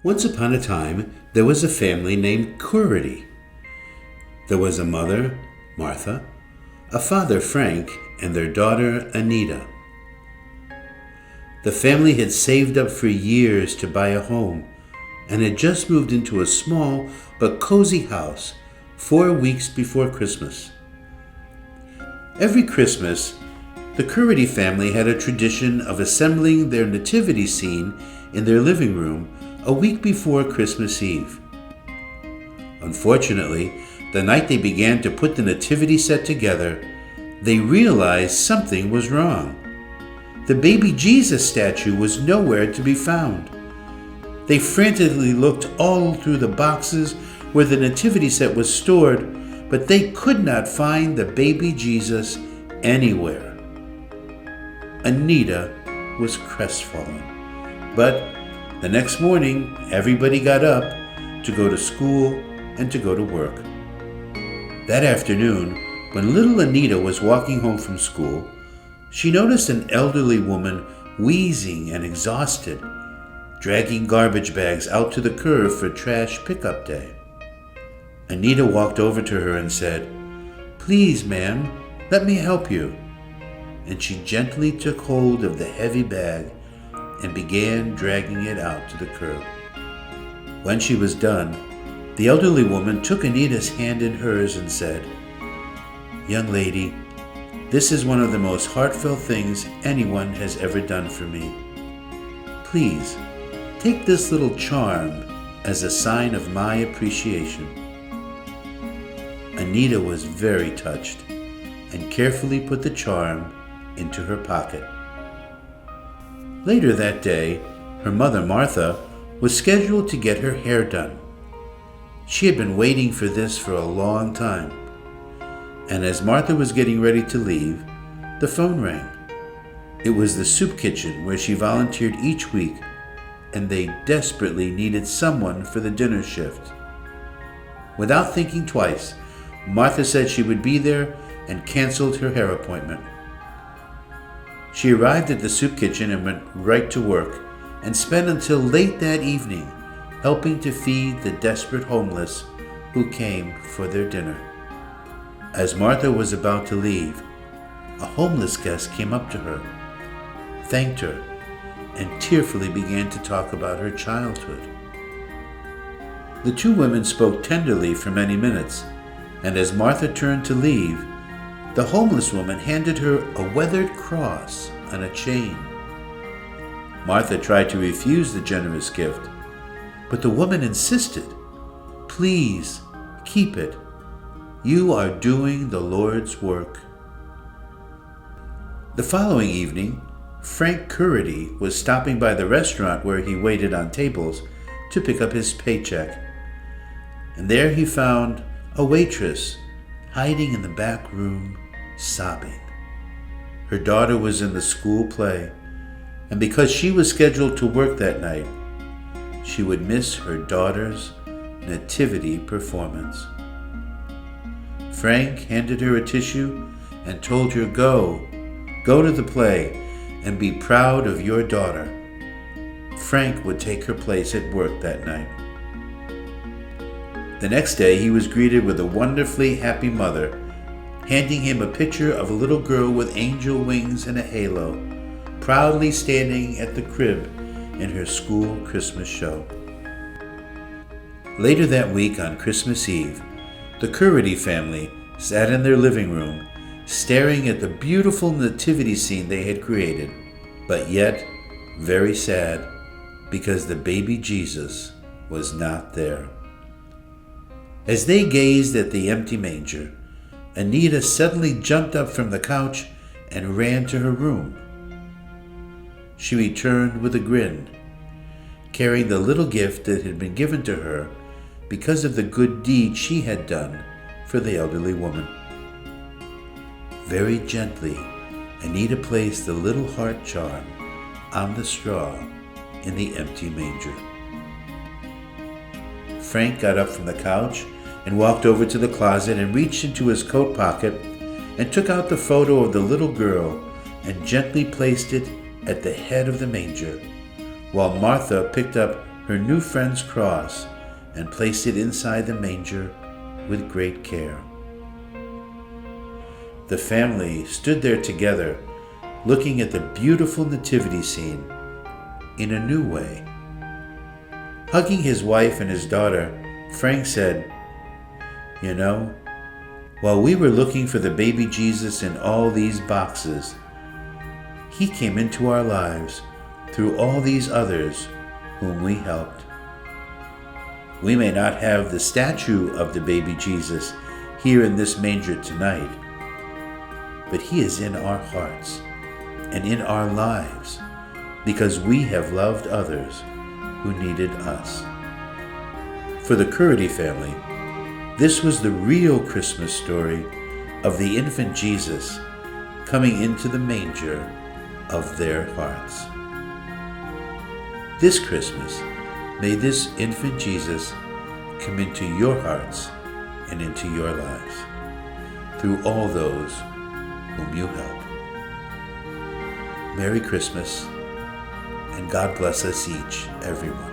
Once upon a time, there was a family named Curity. There was a mother, Martha, a father, Frank, and their daughter, Anita. The family had saved up for years to buy a home and had just moved into a small but cozy house 4 weeks before Christmas. Every Christmas, the Curity family had a tradition of assembling their nativity scene in their living room a week before Christmas Eve. Unfortunately, the night they began to put the nativity set together, they realized something was wrong. The baby Jesus statue was nowhere to be found. They frantically looked all through the boxes where the nativity set was stored, but they could not find the baby Jesus anywhere. Anita was crestfallen, but the next morning everybody got up to go to school and to go to work. That afternoon, when little Anita was walking home from school, she noticed an elderly woman wheezing and exhausted, dragging garbage bags out to the curb for trash pickup day. Anita walked over to her and said, "Please, ma'am, let me help you." And she gently took hold of the heavy bag and began dragging it out to the curb. When she was done, the elderly woman took Anita's hand in hers and said, "Young lady, this is one of the most heartfelt things anyone has ever done for me. Please, take this little charm as a sign of my appreciation." Anita was very touched and carefully put the charm into her pocket. Later that day, her mother, Martha, was scheduled to get her hair done. She had been waiting for this for a long time. And as Martha was getting ready to leave, the phone rang. It was the soup kitchen where she volunteered each week, and they desperately needed someone for the dinner shift. Without thinking twice, Martha said she would be there and canceled her hair appointment. She arrived at the soup kitchen and went right to work and spent until late that evening helping to feed the desperate homeless who came for their dinner. As Martha was about to leave, a homeless guest came up to her, thanked her, and tearfully began to talk about her childhood. The two women spoke tenderly for many minutes, and as Martha turned to leave, the homeless woman handed her a weathered cross on a chain. Martha tried to refuse the generous gift, but the woman insisted, "Please, keep it. You are doing the Lord's work." The following evening, Frank Curity was stopping by the restaurant where he waited on tables to pick up his paycheck. And there he found a waitress hiding in the back room, sobbing. Her daughter was in the school play, and because she was scheduled to work that night, she would miss her daughter's nativity performance. Frank handed her a tissue and told her, go to the play and be proud of your daughter." Frank would take her place at work that night. The next day he was greeted with a wonderfully happy mother, handing him a picture of a little girl with angel wings and a halo, proudly standing at the crib in her school Christmas show. Later that week on Christmas Eve, the Curity family sat in their living room, staring at the beautiful nativity scene they had created, but yet very sad because the baby Jesus was not there. As they gazed at the empty manger, Anita suddenly jumped up from the couch and ran to her room. She returned with a grin, carrying the little gift that had been given to her because of the good deed she had done for the elderly woman. Very gently, Anita placed the little heart charm on the straw in the empty manger. Frank got up from the couch and walked over to the closet and reached into his coat pocket and took out the photo of the little girl and gently placed it at the head of the manger, while Martha picked up her new friend's cross and placed it inside the manger with great care. The family stood there together, looking at the beautiful nativity scene in a new way. Hugging his wife and his daughter, Frank said, "You know, while we were looking for the baby Jesus in all these boxes, he came into our lives through all these others whom we helped. We may not have the statue of the baby Jesus here in this manger tonight, but he is in our hearts and in our lives because we have loved others who needed us." For the Curity family, this was the real Christmas story of the infant Jesus coming into the manger of their hearts. This Christmas, may this infant Jesus come into your hearts and into your lives through all those whom you help. Merry Christmas, and God bless us each, everyone.